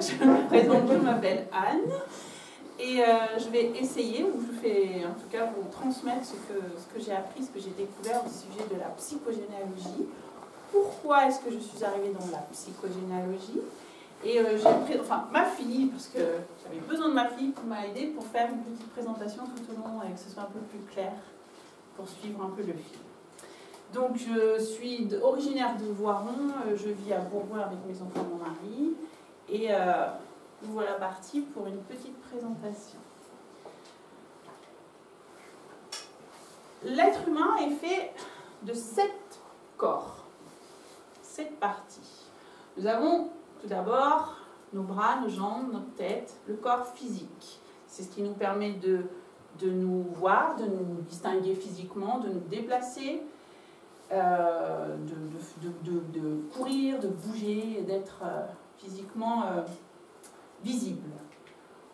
Je me présente, je m'appelle Anne et je vais essayer, ou je fais en tout cas vous transmettre ce que j'ai appris, ce que j'ai découvert au sujet de la psychogénéalogie. Pourquoi est-ce que je suis arrivée dans la psychogénéalogie? Et ma fille, parce que j'avais besoin de ma fille pour m'aider pour faire une petite présentation tout au long et que ce soit un peu plus clair pour suivre un peu le fil. Donc je suis originaire de Voiron, je vis à Bourgoin avec mes enfants et mon mari, et nous voilà partis pour une petite présentation. L'être humain est fait de 7 corps, 7 parties. Nous avons tout d'abord nos bras, nos jambes, notre tête, le corps physique. C'est ce qui nous permet de nous voir, de nous distinguer physiquement, de nous déplacer, de courir, de bouger, d'être physiquement visible.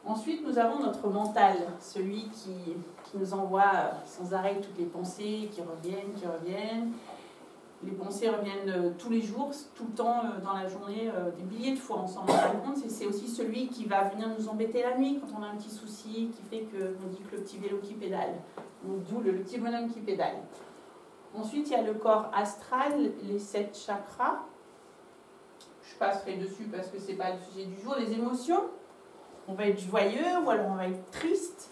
Ensuite, nous avons notre mental, celui qui nous envoie sans arrêt toutes les pensées qui reviennent. Les pensées reviennent tous les jours, tout le temps dans la journée, des milliers de fois, on s'en rend pas compte. C'est aussi celui qui va venir nous embêter la nuit quand on a un petit souci, qui fait qu'on dit que le petit vélo qui pédale, d'où le petit bonhomme qui pédale. Ensuite, il y a le corps astral, les 7 chakras. Je passerai dessus parce que ce n'est pas le sujet du jour. Les émotions, on va être joyeux ou alors on va être triste.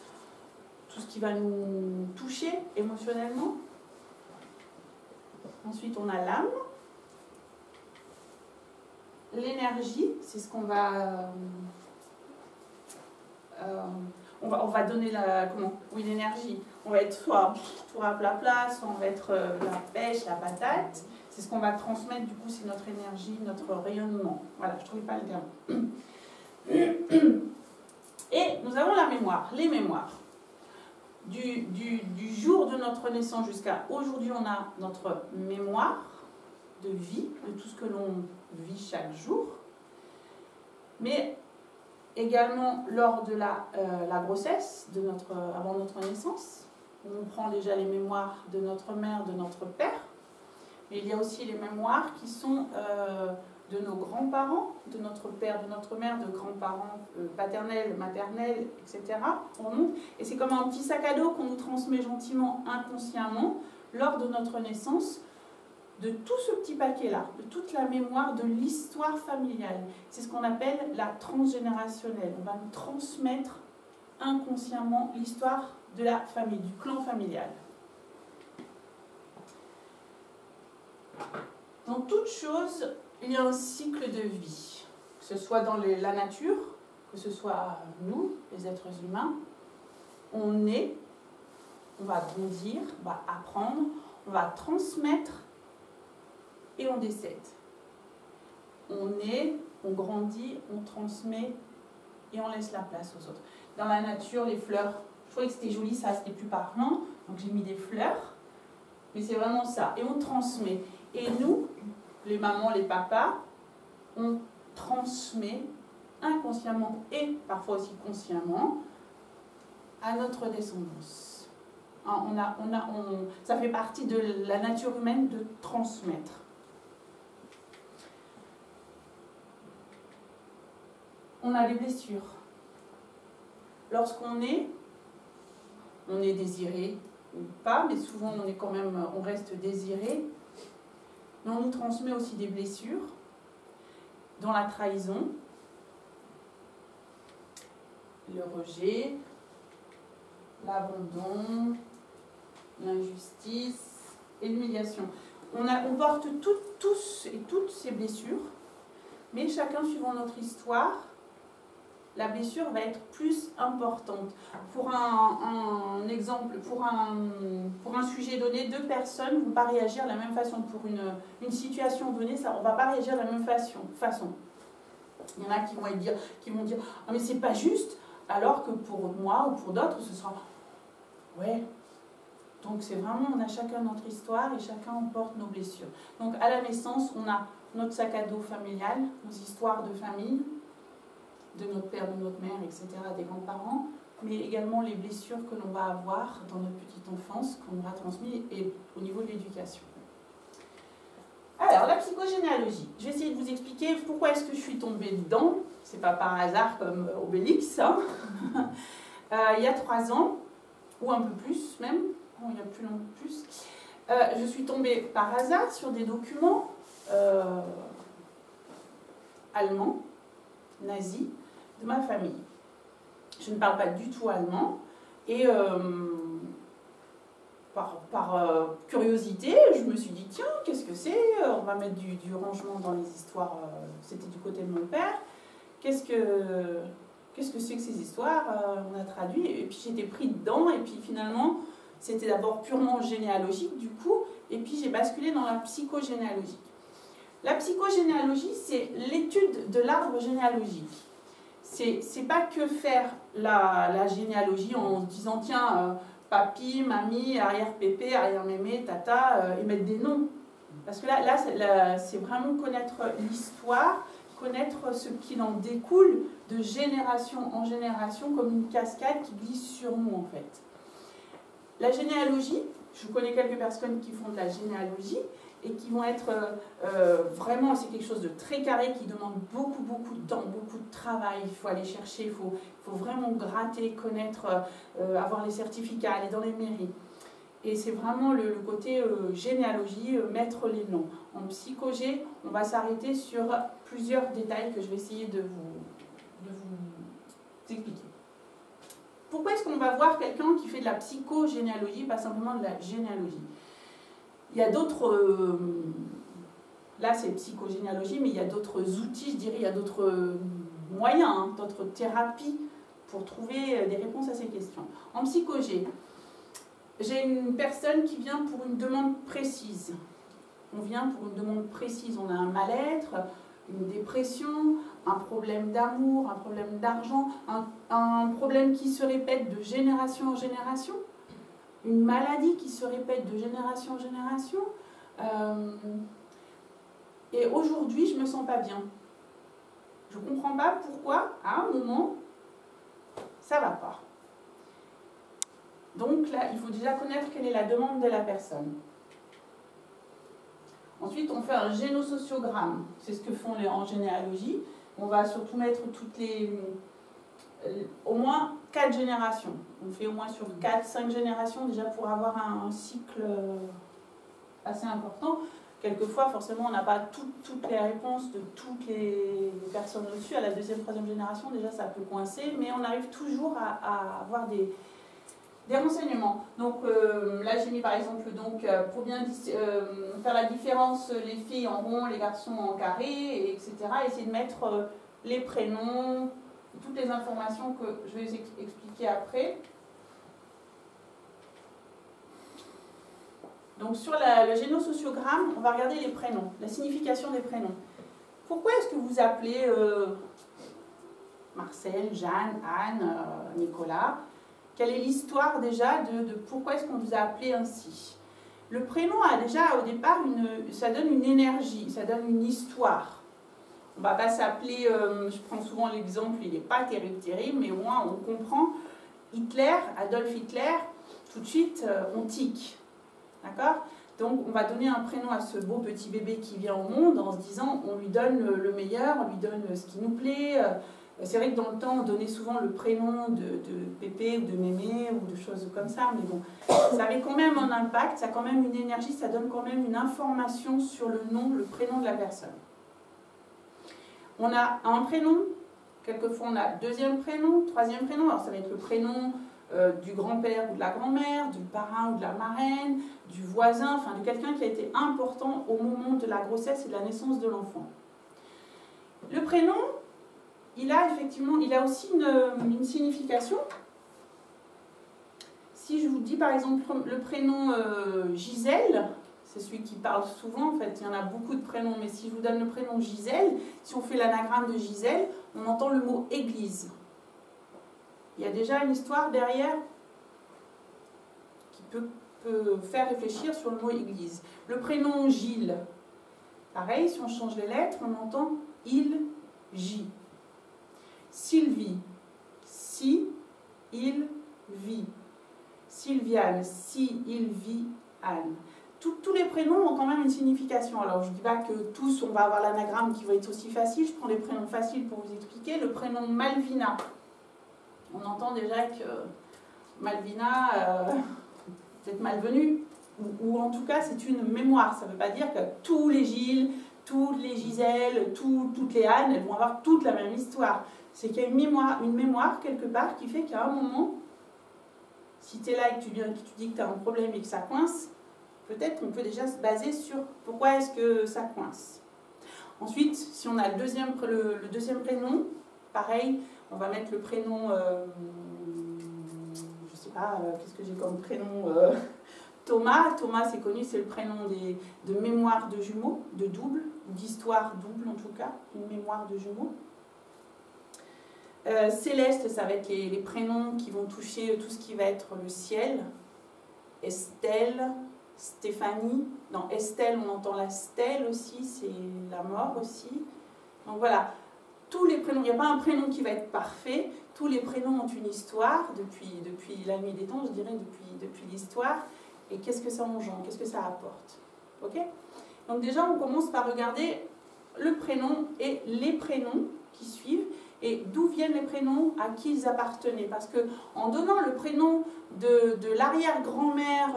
Tout ce qui va nous toucher émotionnellement. Ensuite, on a l'âme. L'énergie, c'est ce qu'on va... on va donner l'énergie. On va être soit tout raplapla, soit on va être la pêche, la patate. C'est ce qu'on va transmettre, du coup, c'est notre énergie, notre rayonnement. Voilà, je ne trouvais pas le terme. Et nous avons la mémoire, les mémoires. Du jour de notre naissance jusqu'à aujourd'hui, on a notre mémoire de vie, de tout ce que l'on vit chaque jour. Mais également lors de la grossesse, avant notre naissance, on prend déjà les mémoires de notre mère, de notre père. Mais il y a aussi les mémoires qui sont de nos grands-parents, de notre père, de notre mère, de grands-parents paternels, maternels, etc. On remonte. Et c'est comme un petit sac à dos qu'on nous transmet gentiment, inconsciemment, lors de notre naissance, de tout ce petit paquet-là, de toute la mémoire de l'histoire familiale. C'est ce qu'on appelle la transgénérationnelle. On va nous transmettre inconsciemment l'histoire de la famille, du clan familial. Dans toute chose, il y a un cycle de vie, que ce soit dans la nature, que ce soit nous, les êtres humains. On naît, on va grandir, on va apprendre, on va transmettre et on décède. On naît, on grandit, on transmet et on laisse la place aux autres. Dans la nature, les fleurs, je trouvais que c'était joli, ça c'était plus parlant, donc j'ai mis des fleurs, mais c'est vraiment ça, et on transmet. Et nous, les mamans, les papas, on transmet inconsciemment et parfois aussi consciemment à notre descendance. Ça fait partie de la nature humaine de transmettre. On a des blessures. Lorsqu'on est désiré ou pas, mais souvent on reste désiré. Mais on nous transmet aussi des blessures, dont la trahison, le rejet, l'abandon, l'injustice et l'humiliation. On porte tous et toutes ces blessures, mais chacun suivant notre histoire, la blessure va être plus importante. Pour un exemple, pour un sujet donné, 2 personnes ne vont pas réagir de la même façon. Pour une situation donnée, on ne va pas réagir de la même façon. Il y en a qui vont dire « Ah mais c'est pas juste », alors que pour moi ou pour d'autres, ce sera « Ouais ». Donc c'est vraiment, on a chacun notre histoire et chacun on porte nos blessures. Donc à la naissance, on a notre sac à dos familial, nos histoires de famille, de notre père, de notre mère, etc., des grands-parents, mais également les blessures que l'on va avoir dans notre petite enfance, qu'on aura transmises, et au niveau de l'éducation. Alors, Alors, la psychogénéalogie. Je vais essayer de vous expliquer pourquoi est-ce que je suis tombée dedans. C'est pas par hasard comme Obélix. Hein. Il y a 3 ans, ou un peu plus même, bon, il y a plus long plus, je suis tombée par hasard sur des documents allemands, nazis, de ma famille. Je ne parle pas du tout allemand, et par curiosité, je me suis dit, tiens, qu'est-ce que c'est? On va mettre du rangement dans les histoires, c'était du côté de mon père. Qu'est-ce que c'est que ces histoires? On a traduit, et puis j'étais pris dedans, et puis finalement, c'était d'abord purement généalogique du coup, et puis j'ai basculé dans la psychogénéalogie. La psychogénéalogie, c'est l'étude de l'arbre généalogique. C'est pas que faire la généalogie en se disant, tiens, papy, mamie, arrière-pépé, arrière-mémé, tata, et mettre des noms. Parce que là c'est vraiment connaître l'histoire, connaître ce qu'il en découle de génération en génération, comme une cascade qui glisse sur nous en fait. La généalogie, je connais quelques personnes qui font de la généalogie et qui vont être vraiment, c'est quelque chose de très carré qui demande beaucoup de temps, beaucoup de travail. Il faut aller chercher, il faut vraiment gratter, connaître, avoir les certificats, aller dans les mairies. Et c'est vraiment le côté généalogie, mettre les noms. En psychogé, on va s'arrêter sur plusieurs détails que je vais essayer de vous expliquer. Pourquoi est-ce qu'on va voir quelqu'un qui fait de la psychogénéalogie, pas simplement de la généalogie? Il y a d'autres... là, c'est psychogénéalogie, mais il y a d'autres outils, je dirais, il y a d'autres moyens, hein, d'autres thérapies pour trouver des réponses à ces questions. En psychogé, j'ai une personne qui vient pour une demande précise. On vient pour une demande précise. On a un mal-être, une dépression, un problème d'amour, un problème d'argent, un problème qui se répète de génération en génération, une maladie qui se répète de génération en génération. Et aujourd'hui, je ne me sens pas bien. Je ne comprends pas pourquoi, à un moment, ça ne va pas. Donc là, il faut déjà connaître quelle est la demande de la personne. Ensuite, on fait un génosociogramme. C'est ce que font en généalogie. On va surtout mettre au moins 4 générations. On fait au moins sur 4-5 générations déjà pour avoir un cycle assez important. Quelquefois, forcément, on n'a pas toutes les réponses de toutes les personnes au-dessus. À la 2e, 3e génération, déjà, ça peut coincer. Mais on arrive toujours à avoir des renseignements. Donc là j'ai mis par exemple pour bien faire la différence, les filles en rond, les garçons en carré, etc. Essayer de mettre les prénoms, toutes les informations que je vais expliquer après. Donc sur le génosociogramme, on va regarder les prénoms, la signification des prénoms. Pourquoi est-ce que vous appelez Marcel, Jeanne, Anne, Nicolas? Quelle est l'histoire déjà de pourquoi est-ce qu'on vous a appelé ainsi? Le prénom a déjà au départ, ça donne une énergie, ça donne une histoire. On ne va pas s'appeler, je prends souvent l'exemple, il n'est pas terrible, mais au moins on comprend. Hitler, Adolf Hitler, tout de suite on tique. D'accord? Donc on va donner un prénom à ce beau petit bébé qui vient au monde en se disant on lui donne le meilleur, on lui donne ce qui nous plaît. C'est vrai que dans le temps, on donnait souvent le prénom de Pépé ou de Mémé ou de choses comme ça, mais bon, ça avait quand même un impact, ça a quand même une énergie, ça donne quand même une information sur le nom, le prénom de la personne. On a un prénom, quelquefois on a 2e prénom, 3e prénom, alors ça va être le prénom du grand-père ou de la grand-mère, du parrain ou de la marraine, du voisin, enfin de quelqu'un qui a été important au moment de la grossesse et de la naissance de l'enfant. Le prénom, il a aussi une signification. Si je vous dis par exemple le prénom Gisèle, c'est celui qui parle souvent, en fait il y en a beaucoup de prénoms, mais si je vous donne le prénom Gisèle, si on fait l'anagramme de Gisèle, on entend le mot église. Il y a déjà une histoire derrière qui peut faire réfléchir sur le mot église. Le prénom Gilles, pareil, si on change les lettres, on entend il, J. Sylvie, si, il, vit. Sylviane, si, il, vit, Anne. tous les prénoms ont quand même une signification. Alors je ne dis pas que tous, on va avoir l'anagramme qui va être aussi facile. Je prends les prénoms faciles pour vous expliquer. Le prénom Malvina. On entend déjà que Malvina, peut-être malvenue, ou en tout cas c'est une mémoire. Ça ne veut pas dire que tous les Gilles, toutes les Gisèle, toutes les Anne, elles vont avoir toute la même histoire. C'est qu'il y a une mémoire quelque part qui fait qu'à un moment, si tu es là et que tu dis que tu as un problème et que ça coince, peut-être qu'on peut déjà se baser sur pourquoi est-ce que ça coince. Ensuite, si on a le deuxième prénom, pareil, on va mettre le prénom, je sais pas, qu'est-ce que j'ai comme prénom, Thomas. Thomas, c'est connu, c'est le prénom de mémoire de jumeaux, de double, d'histoire double en tout cas, une mémoire de jumeaux. Céleste, ça va être les prénoms qui vont toucher tout ce qui va être le ciel. Estelle, Stéphanie. Dans Estelle, on entend la stèle aussi, c'est la mort aussi. Donc voilà, tous les prénoms, il n'y a pas un prénom qui va être parfait. Tous les prénoms ont une histoire, depuis la nuit des temps, je dirais, depuis l'histoire. Et qu'est-ce que ça engendre, qu'est-ce que ça apporte. Ok? Donc déjà, on commence par regarder le prénom et les prénoms qui suivent. Et d'où viennent les prénoms, à qui ils appartenaient. Parce qu'en donnant le prénom de l'arrière-grand-mère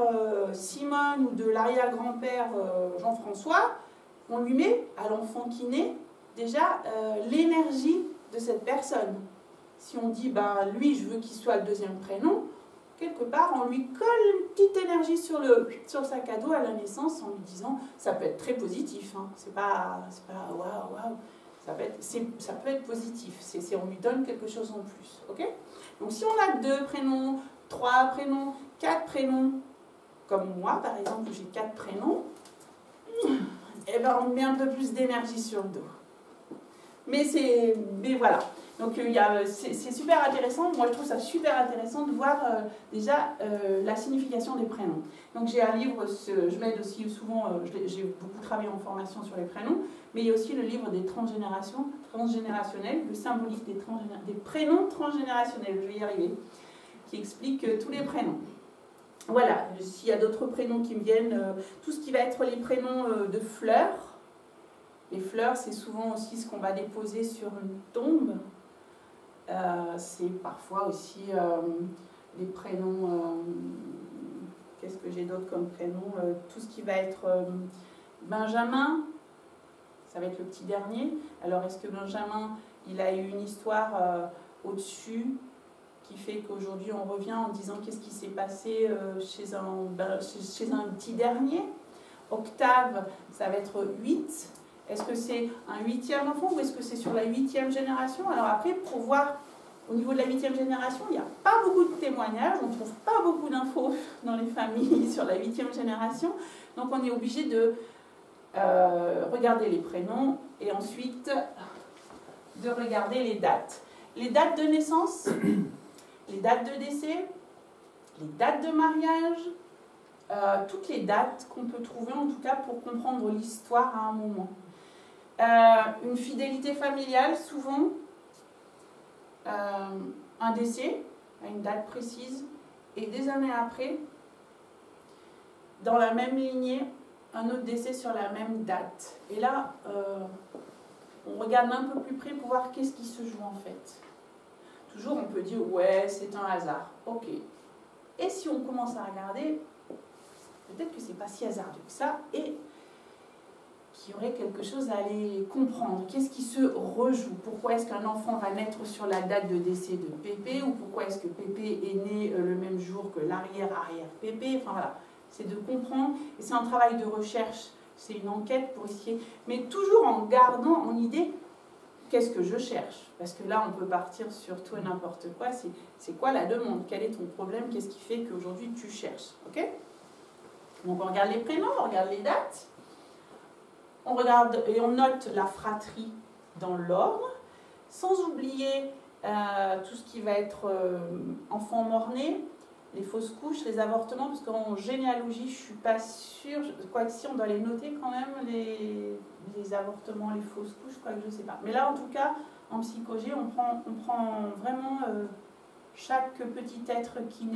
Simone ou de l'arrière-grand-père Jean-François, on lui met à l'enfant qui naît déjà l'énergie de cette personne. Si on dit, ben, lui, je veux qu'il soit le deuxième prénom, quelque part, on lui colle une petite énergie sur le sac à dos à la naissance en lui disant, ça peut être très positif, hein, c'est pas waouh, waouh. Ça peut être positif, on lui donne quelque chose en plus. Okay, donc si on a 2 prénoms, 3 prénoms, 4 prénoms, comme moi par exemple, j'ai 4 prénoms, et ben on met un peu plus d'énergie sur le dos. Mais voilà. Donc c'est super intéressant, moi je trouve ça super intéressant de voir déjà la signification des prénoms. Donc j'ai un livre, je m'aide aussi souvent, j'ai beaucoup travaillé en formation sur les prénoms, mais il y a aussi le livre des transgénérationnels, le symbolique des prénoms transgénérationnels, je vais y arriver, qui explique tous les prénoms. Voilà, s'il y a d'autres prénoms qui me viennent, tout ce qui va être les prénoms de fleurs. Les fleurs, c'est souvent aussi ce qu'on va déposer sur une tombe. C'est parfois aussi les prénoms, qu'est-ce que j'ai d'autre comme prénom, tout ce qui va être Benjamin, ça va être le petit dernier. Alors est-ce que Benjamin, il a eu une histoire au-dessus qui fait qu'aujourd'hui on revient en disant qu'est-ce qui s'est passé chez un petit dernier. Octave, ça va être 8. Est-ce que c'est un 8e enfant ou est-ce que c'est sur la 8e génération? Alors après, pour voir au niveau de la 8e génération, il n'y a pas beaucoup de témoignages, on ne trouve pas beaucoup d'infos dans les familles sur la 8e génération. Donc on est obligé de regarder les prénoms et ensuite de regarder les dates. Les dates de naissance, les dates de décès, les dates de mariage, toutes les dates qu'on peut trouver en tout cas pour comprendre l'histoire à un moment. Une fidélité familiale, souvent, un décès à une date précise, et des années après, dans la même lignée, un autre décès sur la même date. Et là, on regarde un peu plus près pour voir qu'est-ce qui se joue en fait. Toujours, on peut dire, ouais, c'est un hasard. Ok. Et si on commence à regarder, peut-être que c'est pas si hasardeux que ça, et qu'il y aurait quelque chose à aller comprendre. Qu'est-ce qui se rejoue? Pourquoi est-ce qu'un enfant va naître sur la date de décès de Pépé? Ou pourquoi est-ce que Pépé est né le même jour que l'arrière-arrière-Pépé? Enfin voilà, c'est de comprendre. Et c'est un travail de recherche, c'est une enquête pour essayer, mais toujours en gardant en idée qu'est-ce que je cherche. Parce que là, on peut partir sur tout et n'importe quoi. C'est quoi la demande? Quel est ton problème? Qu'est-ce qui fait qu'aujourd'hui tu cherches? Ok? Donc on regarde les prénoms, on regarde les dates. On regarde et on note la fratrie dans l'ordre, sans oublier tout ce qui va être enfant mort-né, les fausses couches, les avortements, parce qu'en généalogie, je ne suis pas sûre, quoique si on doit les noter quand même, les avortements, les fausses couches, quoique je ne sais pas. Mais là, en tout cas, en psychologie, on prend vraiment chaque petit être qui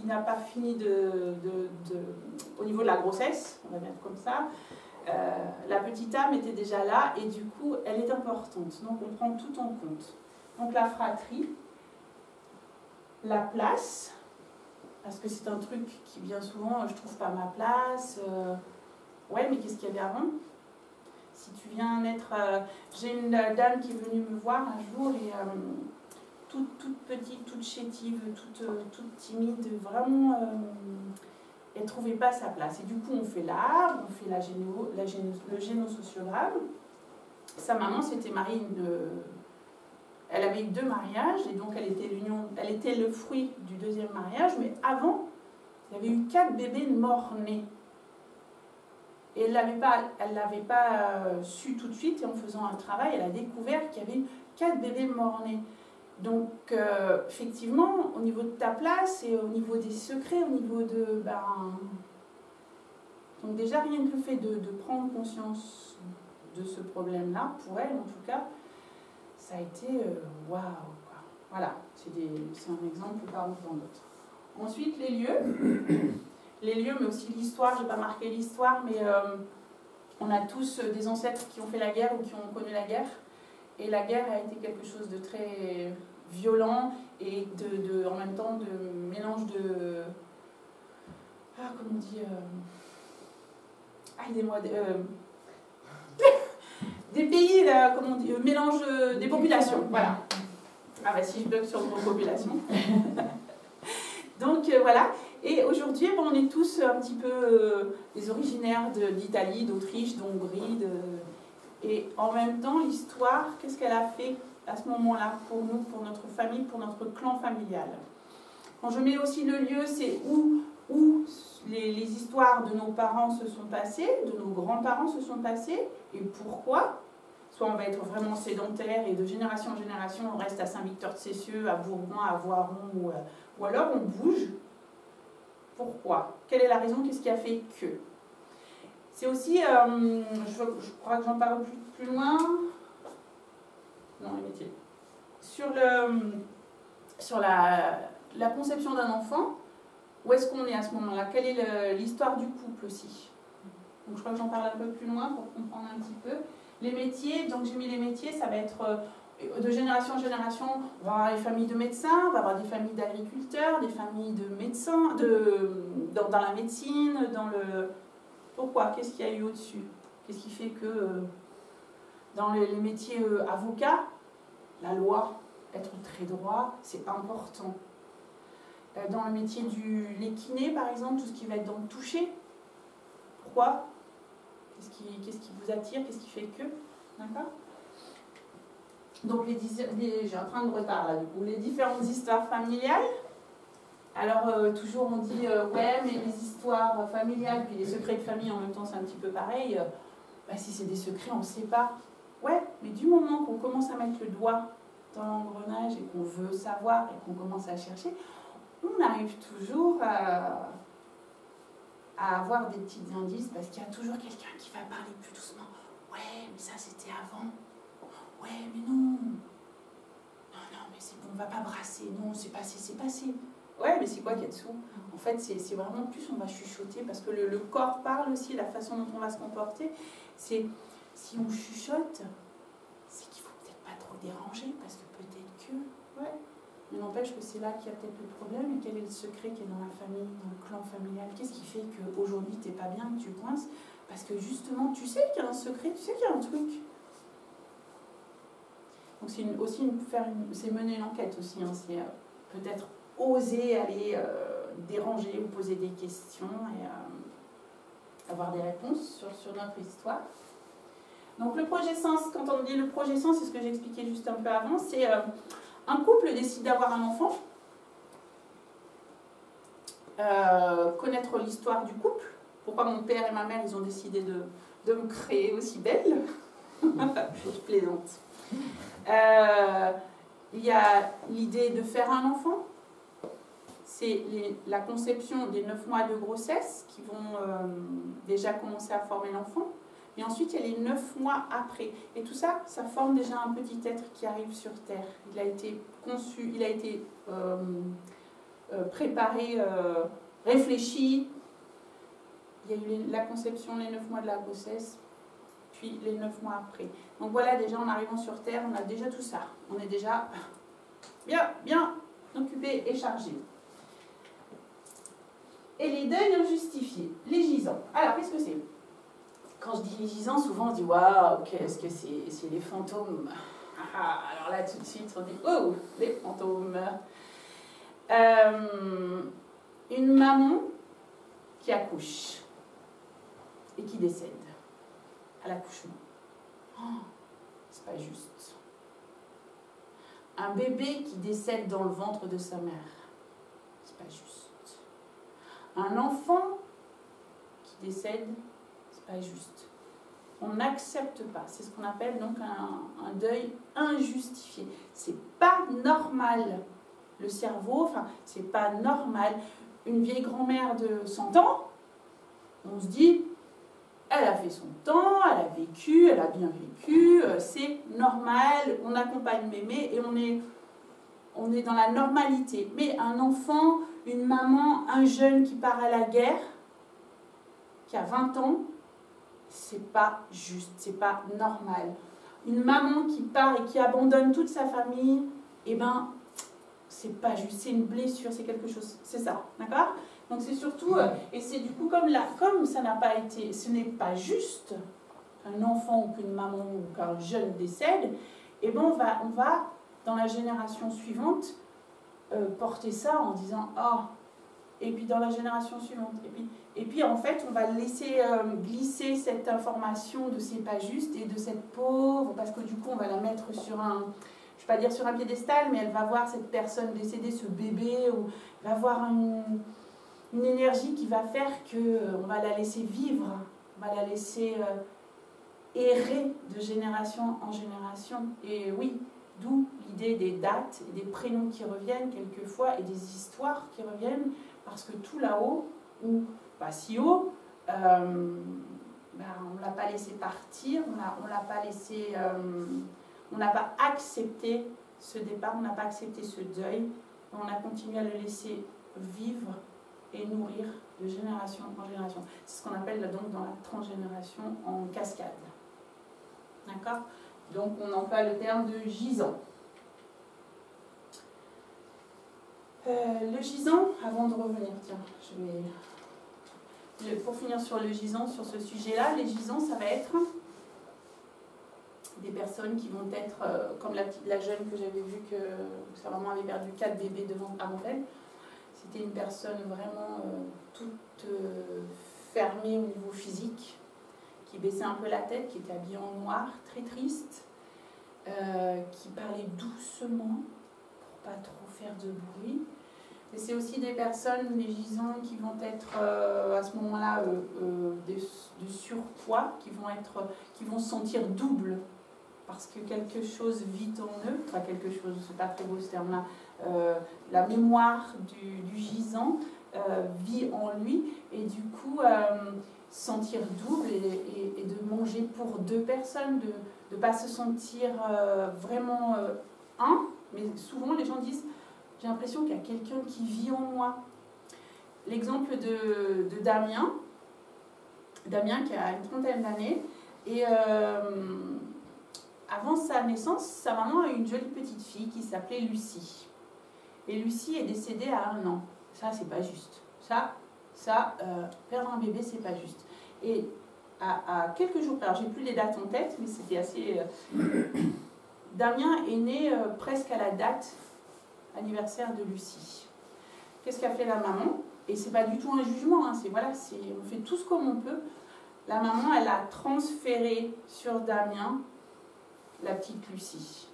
n'a pas fini au niveau de la grossesse, on va dire comme ça, la petite âme était déjà là et du coup elle est importante. Donc on prend tout en compte. Donc la fratrie, la place, parce que c'est un truc qui bien souvent je trouve pas ma place. Ouais, mais qu'est-ce qu'il y avait avant? Si tu viens naître, j'ai une dame qui est venue me voir un jour et toute petite, toute chétive, toute timide, vraiment, elle ne trouvait pas sa place. Et du coup, on fait l'arbre, on fait le génosociogramme. Sa maman s'était mariée, elle avait eu 2 mariages, et donc elle était le fruit du 2e mariage, mais avant, il y avait eu 4 bébés morts-nés. Et elle ne l'avait pas su tout de suite, et en faisant un travail, elle a découvert qu'il y avait eu 4 bébés morts-nés. Donc, effectivement, au niveau de ta place et au niveau des secrets, au niveau de... donc déjà, rien que le fait de prendre conscience de ce problème-là, pour elle en tout cas, ça a été waouh, quoi. Voilà, c'est un exemple parmi tant d'autres. Ensuite, les lieux. Les lieux, mais aussi l'histoire. Je n'ai pas marqué l'histoire, mais on a tous des ancêtres qui ont fait la guerre ou qui ont connu la guerre. Et la guerre a été quelque chose de très violent et en même temps de mélange de... comment on dit aidez-moi. Des pays, comment on dit, mélange des populations. Voilà. Ah bah si je bloque sur le mot population. Donc voilà. Et aujourd'hui, on est tous un petit peu des originaires d'Italie, d'Autriche, d'Hongrie. Et en même temps, l'histoire, qu'est-ce qu'elle a fait à ce moment-là pour nous, pour notre famille, pour notre clan familial? Quand je mets aussi le lieu, c'est où les histoires de nos parents se sont passées, de nos grands-parents se sont passées, et pourquoi. Soit on va être vraiment sédentaire et de génération en génération, on reste à Saint-Victor-de-Cessieux, à Bourgoin, à Voiron, ou alors on bouge. Pourquoi? Quelle est la raison? Qu'est-ce qui a fait que? C'est aussi, je crois que j'en parle plus loin. Non, les métiers. Sur la conception d'un enfant, où est-ce qu'on est à ce moment-là? Quelle est l'histoire du couple aussi? Donc je crois que j'en parle un peu plus loin pour comprendre un petit peu. Les métiers, donc j'ai mis les métiers, ça va être de génération en génération, on va avoir les familles de médecins, on va avoir des familles d'agriculteurs, des familles de médecins, dans la médecine, dans le... Pourquoi? Qu'est-ce qu'il y a eu au-dessus? Qu'est-ce qui fait que dans les métiers avocats, la loi, être très droit, c'est important. Dans le métier les kinés, par exemple, tout ce qui va être dans le toucher, pourquoi? Qu'est-ce qui vous attire? Qu'est-ce qui fait que? D'accord? Donc, j'ai un train de retard là, du coup. Les différentes histoires familiales. Alors, toujours on dit, ouais, mais les histoires familiales, puis les secrets de famille en même temps, c'est un petit peu pareil. Si c'est des secrets, on ne sait pas. Ouais, mais du moment qu'on commence à mettre le doigt dans l'engrenage et qu'on veut savoir et qu'on commence à chercher, on arrive toujours à avoir des petits indices parce qu'il y a toujours quelqu'un qui va parler plus doucement. Ouais, mais ça c'était avant. Ouais, mais non. Non, mais c'est bon, on va pas brasser. Non, c'est passé, c'est passé. Ouais, mais c'est quoi qu'il y a dessous? En fait, c'est vraiment plus, on va chuchoter parce que le corps parle aussi, la façon dont on va se comporter. C'est si on chuchote, c'est qu'il faut peut-être pas trop déranger parce que peut-être que. Ouais. Mais n'empêche que c'est là qu'il y a peut-être le problème. Et quel est le secret qui est dans la famille, dans le clan familial? Qu'est-ce qui fait qu'aujourd'hui tu n'es pas bien, que tu coinces? Parce que justement, tu sais qu'il y a un secret, tu sais qu'il y a un truc. Donc c'est mener l'enquête aussi. Hein, c'est peut-être oser aller déranger ou poser des questions et avoir des réponses sur notre histoire. Donc le projet sens, quand on dit le projet sens, c'est ce que j'expliquais juste un peu avant, c'est un couple décide d'avoir un enfant, connaître l'histoire du couple, pourquoi mon père et ma mère ils ont décidé de me créer aussi belle, je plaisante. Il y a l'idée de faire un enfant, c'est la conception des 9 mois de grossesse qui vont déjà commencer à former l'enfant, Et ensuite, il y a les 9 mois après. Et tout ça, ça forme déjà un petit être qui arrive sur Terre. Il a été conçu, il a été préparé, réfléchi. Il y a eu la conception, les 9 mois de la grossesse, puis les 9 mois après. Donc voilà, déjà en arrivant sur Terre, on a déjà tout ça. On est déjà bien occupé et chargé. Et les deuils injustifiés, les gisants. Alors, qu'est-ce que c'est? Quand je dis les gisants, souvent on se dit waouh, qu'est-ce que c'est les fantômes. Alors là, tout de suite, on dit oh, les fantômes. Une maman qui accouche et qui décède à l'accouchement. Oh, c'est pas juste. Un bébé qui décède dans le ventre de sa mère, c'est pas juste. Un enfant qui décède, c'est pas juste. On n'accepte pas. C'est ce qu'on appelle donc un deuil injustifié. C'est pas normal. Le cerveau, enfin, c'est pas normal. Une vieille grand-mère de 100 ans, on se dit, elle a fait son temps, elle a vécu, elle a bien vécu, c'est normal, on accompagne mémé et on est dans la normalité. Mais un enfant, une maman, un jeune qui part à la guerre, qui a 20 ans, c'est pas juste, c'est pas normal. Une maman qui part et qui abandonne toute sa famille, eh ben, c'est pas juste, c'est une blessure, c'est quelque chose, c'est ça, d'accord? Donc c'est surtout, et c'est du coup comme ça n'a pas été, ce n'est pas juste qu'un enfant ou qu'une maman ou qu'un jeune décède, eh ben on va dans la génération suivante porter ça en disant oh, et puis dans la génération suivante, et puis en fait on va laisser glisser cette information de c'est pas juste et de cette pauvre, parce que du coup on va la mettre sur un, je ne vais pas dire sur un piédestal, mais elle va voir cette personne décédée, ce bébé, ou elle va voir une énergie qui va faire qu'on va la laisser vivre, on va la laisser errer de génération en génération. Et oui, d'où l'idée des dates et des prénoms qui reviennent quelquefois et des histoires qui reviennent, parce que tout là-haut, ou pas si haut, on ne l'a pas laissé partir, on l'a pas laissé... on n'a pas accepté ce départ, on n'a pas accepté ce deuil, on a continué à le laisser vivre et nourrir de génération en génération. C'est ce qu'on appelle donc dans la transgénération en cascade. D'accord? Donc on emploie le terme de gisant. Le gisant, avant de revenir, tiens, pour finir sur le gisant, sur ce sujet-là, les gisants, ça va être des personnes qui vont être, comme la jeune que j'avais vue, que sa maman avait perdu 4 bébés avant elle. C'était une personne vraiment toute fermée au niveau physique, qui baissait un peu la tête, qui était habillée en noir, très triste, qui parlait doucement pour pas trop faire de bruit. Et c'est aussi des personnes, des gisants, qui vont être à ce moment-là de surpoids, qui vont se sentir double, parce que quelque chose vit en eux, enfin quelque chose, c'est pas très beau ce terme-là, la mémoire du gisant vit en lui, et du coup sentir double et de manger pour 2 personnes, de ne pas se sentir vraiment un, mais souvent les gens disent j'ai l'impression qu'il y a quelqu'un qui vit en moi. L'exemple de Damien qui a une 30aine d'années, et avant sa naissance, sa maman a eu une jolie petite fille qui s'appelait Lucie. Et Lucie est décédée à 1 an. Ça, c'est pas juste. Perdre un bébé, c'est pas juste. Et à quelques jours, alors j'ai plus les dates en tête, mais c'était assez... Damien est né presque à la date anniversaire de Lucie. Qu'est-ce qu'a fait la maman? Et c'est pas du tout un jugement, hein, on fait tout ce comme on peut. La maman, elle a transféré sur Damien la petite Lucie.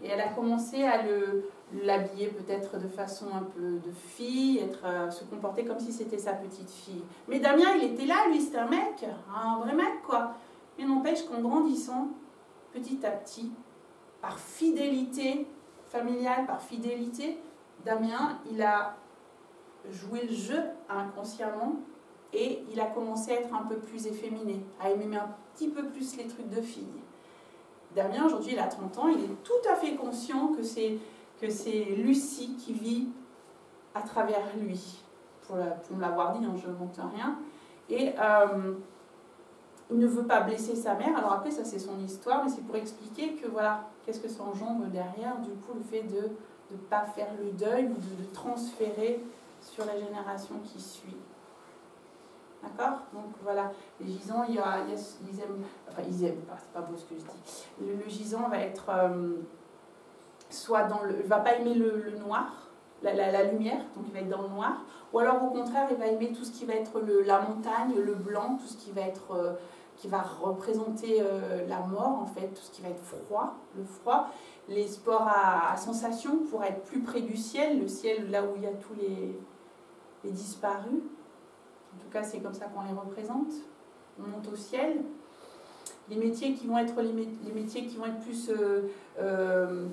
Et elle a commencé à l'habiller peut-être de façon un peu de fille, se comporter comme si c'était sa petite fille. Mais Damien, il était là, lui, c'était un mec, un vrai mec, quoi. Mais n'empêche qu'en grandissant, petit à petit, par fidélité familiale, par fidélité, Damien, il a joué le jeu inconsciemment et il a commencé à être un peu plus efféminé, à aimer un petit peu plus les trucs de filles. Damien, aujourd'hui, il a 30 ans, il est tout à fait conscient que c'est Lucie qui vit à travers lui. Pour me l'avoir dit, hein, je n'invente rien. Et il ne veut pas blesser sa mère. Alors après, ça c'est son histoire, mais c'est pour expliquer que voilà, qu'est-ce que ça engendre derrière, du coup, le fait de ne pas faire le deuil ou de le transférer sur la génération qui suit. D'accord? Donc voilà, les gisants, ils aiment, enfin ils aiment pas, c'est pas beau ce que je dis. Le gisant va être soit dans le, il va pas aimer le noir, la lumière, donc il va être dans le noir, ou alors au contraire, il va aimer tout ce qui va être la montagne, le blanc, tout ce qui va être, qui va représenter la mort en fait, tout ce qui va être froid, le froid, les sports à sensation pour être plus près du ciel, le ciel là où il y a tous les disparus. En tout cas, c'est comme ça qu'on les représente. On monte au ciel. Les métiers qui vont être les métiers qui vont être plus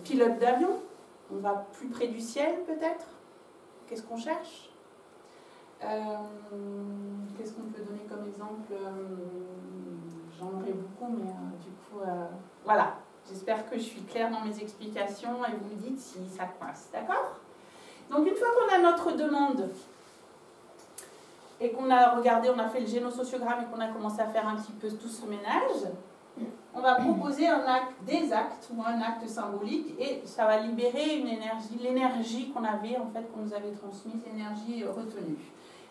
pilote d'avion. On va plus près du ciel, peut-être. Qu'est-ce qu'on cherche? Qu'est-ce qu'on peut donner comme exemple? J'en aurais beaucoup, mais du coup, voilà. J'espère que je suis claire dans mes explications et vous me dites si ça coince. D'accord? Donc, une fois qu'on a notre demande, et qu'on a regardé, on a fait le génosociogramme et qu'on a commencé à faire un petit peu tout ce ménage, on va proposer des actes ou un acte symbolique et ça va libérer une énergie, l'énergie qu'on avait en fait, qu'on nous avait transmise, l'énergie retenue.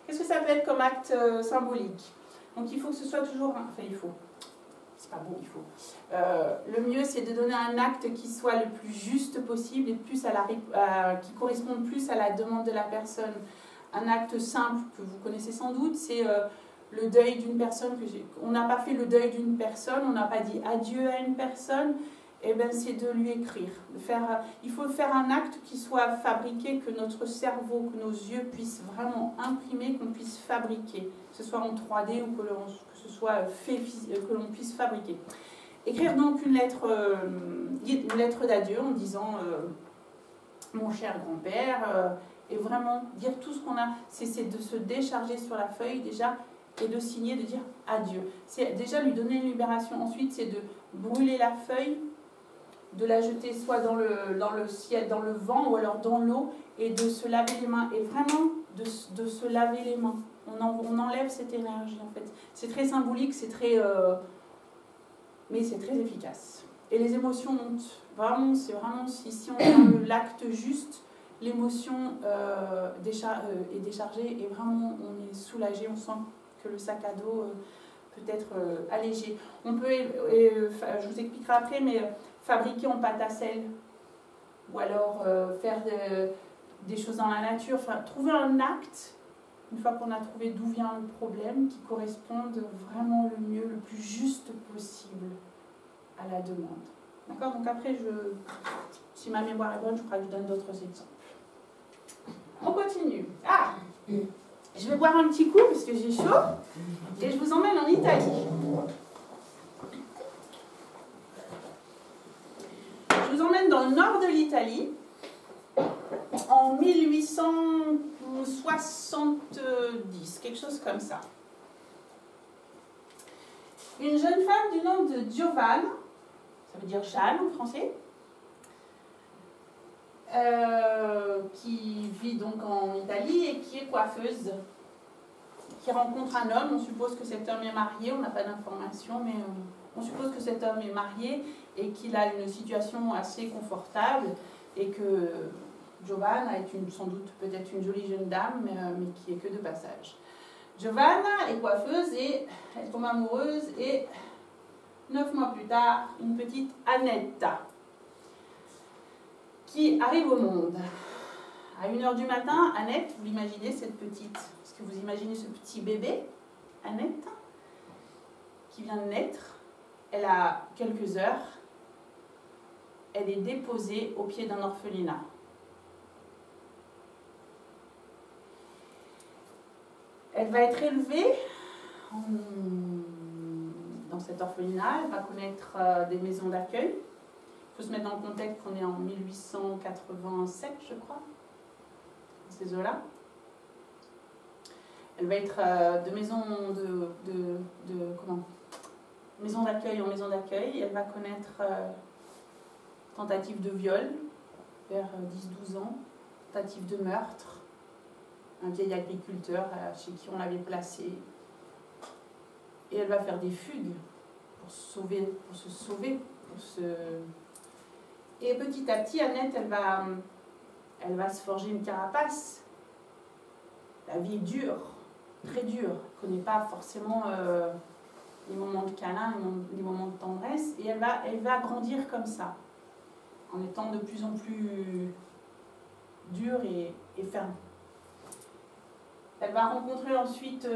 Qu'est-ce que ça peut être comme acte symbolique? Donc il faut que ce soit toujours, enfin il faut, c'est pas bon, il faut. Le mieux c'est de donner un acte qui soit le plus juste possible et plus qui corresponde plus à la demande de la personne. Un acte simple que vous connaissez sans doute, c'est le deuil d'une personne. On n'a pas fait le deuil d'une personne, on n'a pas dit adieu à une personne, et ben c'est de lui écrire. Il faut faire un acte qui soit fabriqué, que notre cerveau, que nos yeux puissent vraiment imprimer, qu'on puisse fabriquer, que ce soit en 3D ou que ce soit fait, que l'on puisse fabriquer. Écrire donc une lettre d'adieu en disant mon cher grand-père, et vraiment dire tout ce qu'on a, c'est de se décharger sur la feuille déjà et de signer, de dire adieu. C'est déjà lui donner une libération. Ensuite, c'est de brûler la feuille, de la jeter soit dans le ciel, dans le vent ou alors dans l'eau et de se laver les mains. Et vraiment de se laver les mains. On enlève cette énergie en fait. C'est très symbolique, c'est très... mais c'est très efficace. Et les émotions montent. Vraiment, c'est vraiment si on a l'acte juste, l'émotion est déchargée et vraiment on est soulagé, on sent que le sac à dos peut être allégé. On peut, je vous expliquerai après, mais fabriquer en pâte à sel ou alors faire des choses dans la nature, enfin trouver un acte, une fois qu'on a trouvé d'où vient le problème, qui corresponde vraiment le mieux, le plus juste possible à la demande. D'accord? Donc après, si ma mémoire est bonne, je crois que je donne d'autres exemples. On continue. Ah! Je vais boire un petit coup parce que j'ai chaud et je vous emmène en Italie. Je vous emmène dans le nord de l'Italie en 1870, quelque chose comme ça. Une jeune femme du nom de Giovanna, ça veut dire Jeanne en français, qui vit donc en Italie et qui est coiffeuse, qui rencontre un homme. On suppose que cet homme est marié, on n'a pas d'informations, mais on suppose que cet homme est marié et qu'il a une situation assez confortable et que Giovanna est sans doute peut-être une jolie jeune dame, mais qui est que de passage. Giovanna est coiffeuse et elle tombe amoureuse et 9 mois plus tard, une petite Annetta qui arrive au monde. À 1h du matin, Annette, vous l'imaginez cette petite, est-ce que vous imaginez ce petit bébé, Annette, qui vient de naître, elle a quelques heures, elle est déposée au pied d'un orphelinat. Elle va être élevée dans cet orphelinat, elle va connaître des maisons d'accueil. Il faut se mettre dans le contexte qu'on est en 1887, je crois, dans ces eaux-là. Elle va être de maison maison d'accueil en maison d'accueil. Elle va connaître tentative de viol vers 10-12 ans, tentative de meurtre, un vieil agriculteur chez qui on l'avait placée. Et elle va faire des fugues pour se sauver. Et petit à petit, Annette, elle va se forger une carapace. La vie est dure, très dure. Elle ne connaît pas forcément les moments de câlin, les moments de tendresse. Et elle va grandir comme ça, en étant de plus en plus dure et ferme. Elle va rencontrer ensuite,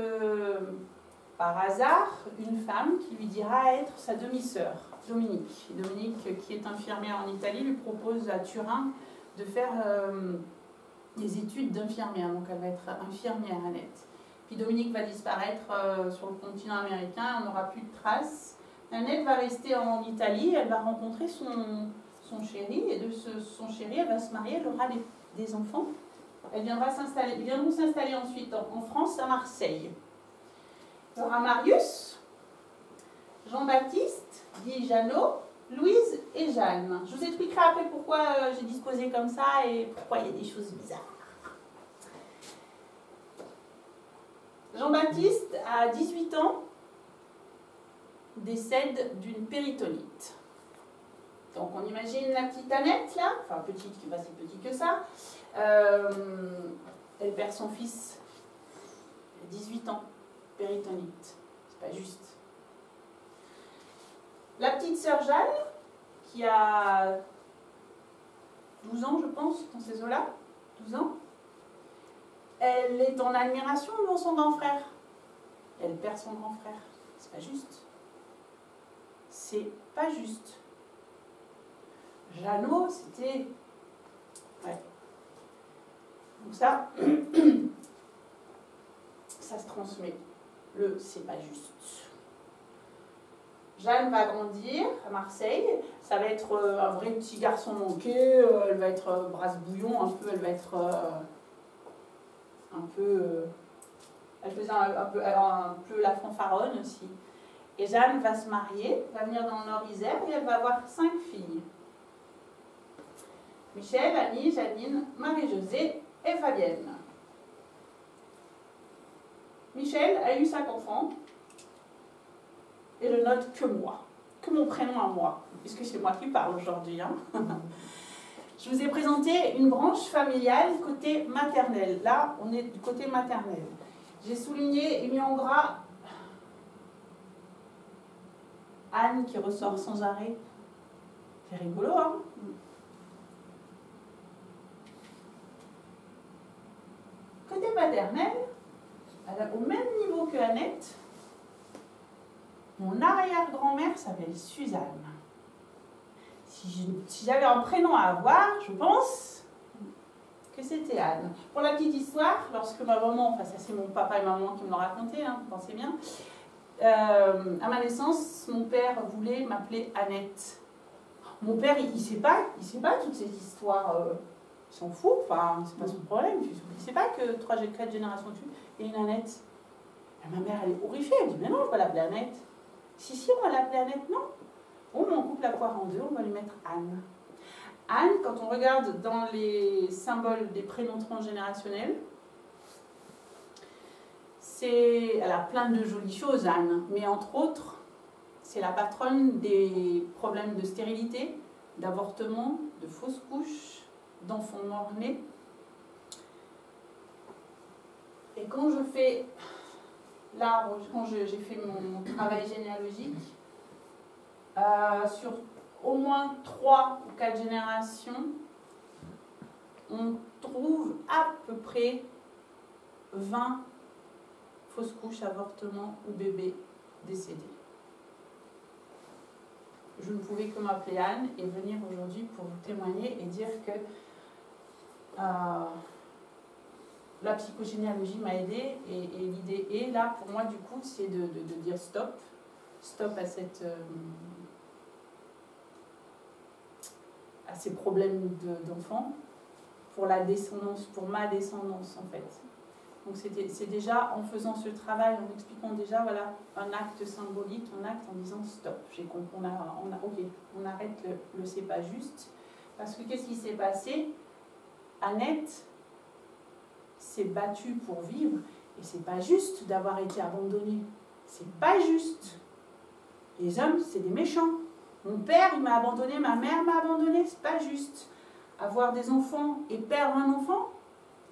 par hasard, une femme qui lui dira être sa demi-sœur, Dominique. Dominique, qui est infirmière en Italie, lui propose à Turin de faire des études d'infirmière. Donc elle va être infirmière, Annette. Puis Dominique va disparaître sur le continent américain, on n'aura plus de traces. Annette va rester en Italie, elle va rencontrer son chéri, et de son chéri, elle va se marier, elle aura des enfants. Ils viendront s'installer ensuite en France, à Marseille. Il y aura Marius, Jean-Baptiste, dit Jeannot, Louise et Jeanne. Je vous expliquerai après pourquoi j'ai disposé comme ça et pourquoi il y a des choses bizarres. Jean-Baptiste, à 18 ans, décède d'une péritonite. Donc on imagine la petite Annette là, enfin petite, qui n'est pas si petite que ça. Elle perd son fils à 18 ans, péritonite. C'est pas juste. La petite sœur Jeanne, qui a 12 ans, je pense, dans ces eaux-là, 12 ans, elle est en admiration devant son grand frère. Elle perd son grand frère. C'est pas juste. C'est pas juste. Jeannot, c'était... Ouais. Donc ça, ça se transmet. C'est pas juste. Jeanne va grandir à Marseille. Ça va être un vrai petit garçon manqué. Elle va être brasse-bouillon un peu. Elle va être elle faisait un peu la fanfaronne aussi. Et Jeanne va se marier, va venir dans le Nord-Isère et elle va avoir 5 filles. Michel, Annie, Janine, Marie-Josée et Fabienne. Michel a eu 5 enfants et ne note que moi, que mon prénom à moi, puisque c'est moi qui parle aujourd'hui. Hein. Je vous ai présenté une branche familiale côté maternel. Là, on est du côté maternel. J'ai souligné et mis en gras Anne qui ressort sans arrêt. C'est rigolo, hein? Côté maternel, au même niveau que Annette, mon arrière-grand-mère s'appelle Suzanne. Si j'avais un prénom à avoir, je pense que c'était Anne. Pour la petite histoire, lorsque ma maman, enfin ça c'est mon papa et ma maman qui me l'ont raconté, hein, vous pensez bien, à ma naissance, mon père voulait m'appeler Annette. Mon père, il sait pas toute cette histoire, il s'en fout, enfin c'est pas son problème, il sait pas que 4 générations dessus, il y a une Annette. Et ma mère, elle est horrifiée, elle dit mais non, on va l'appeler Annette. Si, on va l'appeler Annette, non. Bon, on coupe la poire en deux, on va lui mettre Anne. Anne, quand on regarde dans les symboles des prénoms transgénérationnels, elle a plein de jolies choses, Anne, mais entre autres, c'est la patronne des problèmes de stérilité, d'avortement, de fausses couches, d'enfants morts-nés. Et quand je fais l'arbre, quand j'ai fait mon travail généalogique, sur au moins 3 ou 4 générations, on trouve à peu près 20 fausses couches, avortements ou bébés décédés. Je ne pouvais que m'appeler Anne et venir aujourd'hui pour vous témoigner et dire que la psychogénéalogie m'a aidée et l'idée est là pour moi du coup c'est de dire stop à ces problèmes d'enfants pour la descendance, pour ma descendance en fait. Donc c'est déjà en faisant ce travail, en expliquant déjà voilà, un acte symbolique, un acte en disant stop, j'ai compris, ok, on arrête le c'est pas juste. Parce que qu'est-ce qui s'est passé? Annette s'est battue pour vivre et c'est pas juste d'avoir été abandonnée. C'est pas juste. Les hommes, c'est des méchants. Mon père, il m'a abandonné, ma mère m'a abandonné, c'est pas juste. Avoir des enfants et perdre un enfant,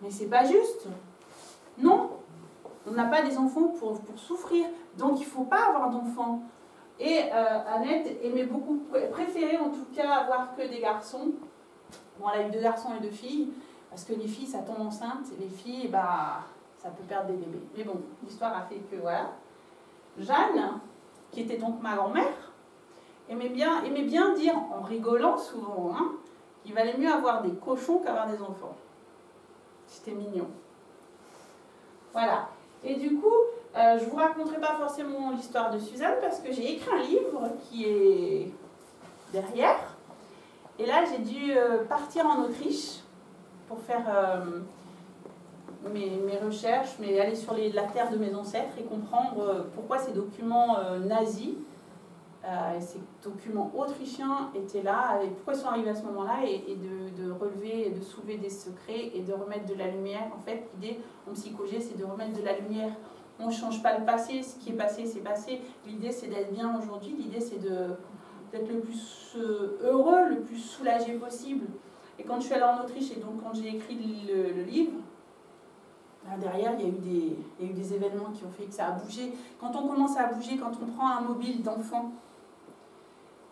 mais c'est pas juste. Non, on n'a pas des enfants pour souffrir, donc il ne faut pas avoir d'enfants. Et Annette aimait beaucoup, préférait en tout cas avoir que des garçons. Bon, elle a eu 2 garçons et 2 filles, parce que les filles, ça tombe enceinte, et les filles, bah, ça peut perdre des bébés. Mais bon, l'histoire a fait que, voilà. Jeanne, qui était donc ma grand-mère, aimait bien dire, en rigolant souvent, hein, qu'il valait mieux avoir des cochons qu'avoir des enfants. C'était mignon. Voilà. Et du coup, je ne vous raconterai pas forcément l'histoire de Suzanne parce que j'ai écrit un livre qui est derrière. Et là, j'ai dû partir en Autriche pour faire mes recherches, mais aller sur la terre de mes ancêtres et comprendre pourquoi ces documents nazis, ces documents autrichiens étaient là, et pourquoi ils sont arrivés à ce moment-là, et de relever, et de soulever des secrets et de remettre de la lumière. En fait, l'idée en psycho-G, c'est de remettre de la lumière. On ne change pas le passé, ce qui est passé, c'est passé. L'idée, c'est d'être bien aujourd'hui, l'idée, c'est d'être le plus heureux, le plus soulagé possible. Et quand je suis allée en Autriche, et donc quand j'ai écrit le livre, là, derrière, il y a eu des événements qui ont fait que ça a bougé. Quand on commence à bouger, quand on prend un mobile d'enfant,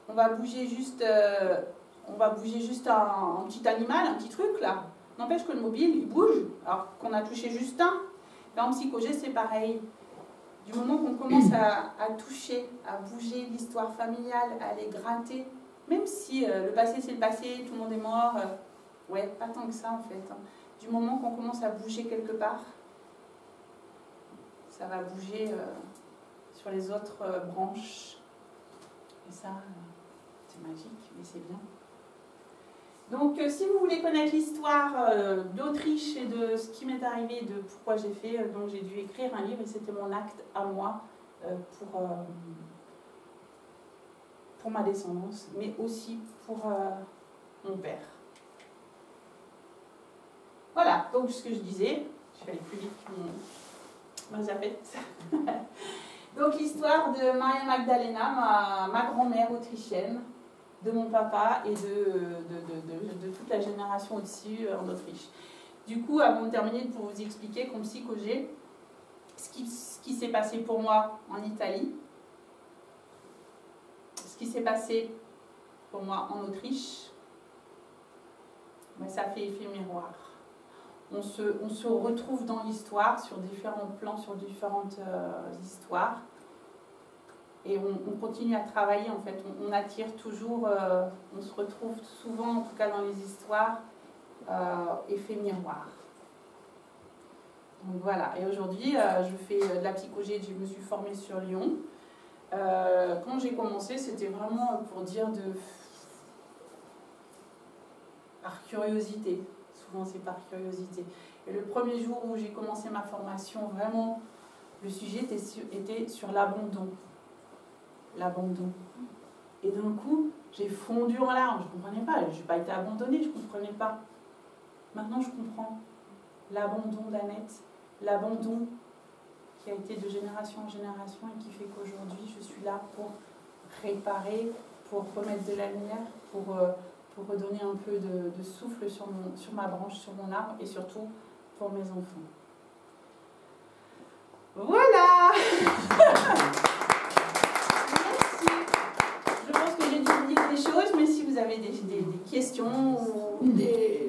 on va bouger juste un petit animal, un petit truc là. N'empêche que le mobile, il bouge, alors qu'on a touché juste un. Là, en psycho-G, c'est pareil. Du moment qu'on commence à toucher, à bouger l'histoire familiale, à les gratter, même si le passé c'est le passé, tout le monde est mort, ouais, pas tant que ça en fait. Hein. Du moment qu'on commence à bouger quelque part, ça va bouger sur les autres branches. Et ça, c'est magique, mais c'est bien. Donc, si vous voulez connaître l'histoire d'Autriche et de ce qui m'est arrivé, de pourquoi j'ai fait, donc j'ai dû écrire un livre et c'était mon acte à moi pour ma descendance, mais aussi pour mon père. Voilà, donc ce que je disais, je vais aller plus vite que ma zapette. Donc l'histoire de Maria Magdalena, ma grand-mère autrichienne, de mon papa et de toute la génération au-dessus en Autriche. Du coup, avant de terminer, pour vous expliquer qu'en psycho-G, ce qui s'est passé pour moi en Italie, ce qui s'est passé pour moi en Autriche, ben, ça fait effet miroir. On se retrouve dans l'histoire, sur différents plans, sur différentes histoires. Et on continue à travailler, en fait, on attire toujours, on se retrouve souvent, en tout cas dans les histoires, effet miroir. Donc voilà, et aujourd'hui, je fais de la psycho-G, je me suis formée sur Lyon. Quand j'ai commencé, c'était vraiment pour dire par curiosité, souvent c'est par curiosité. Et le premier jour où j'ai commencé ma formation, vraiment, le sujet était sur l'abandon. L'abandon. Et d'un coup, j'ai fondu en larmes. Je ne comprenais pas. Je n'ai pas été abandonnée, je ne comprenais pas. Maintenant, je comprends. L'abandon d'Annette, l'abandon qui a été de génération en génération et qui fait qu'aujourd'hui, je suis là pour réparer, pour remettre de la lumière, pour redonner un peu de souffle sur ma branche, sur mon arbre et surtout pour mes enfants. Voilà. Je pense que j'ai dû vous dire des choses, mais si vous avez des questions ou des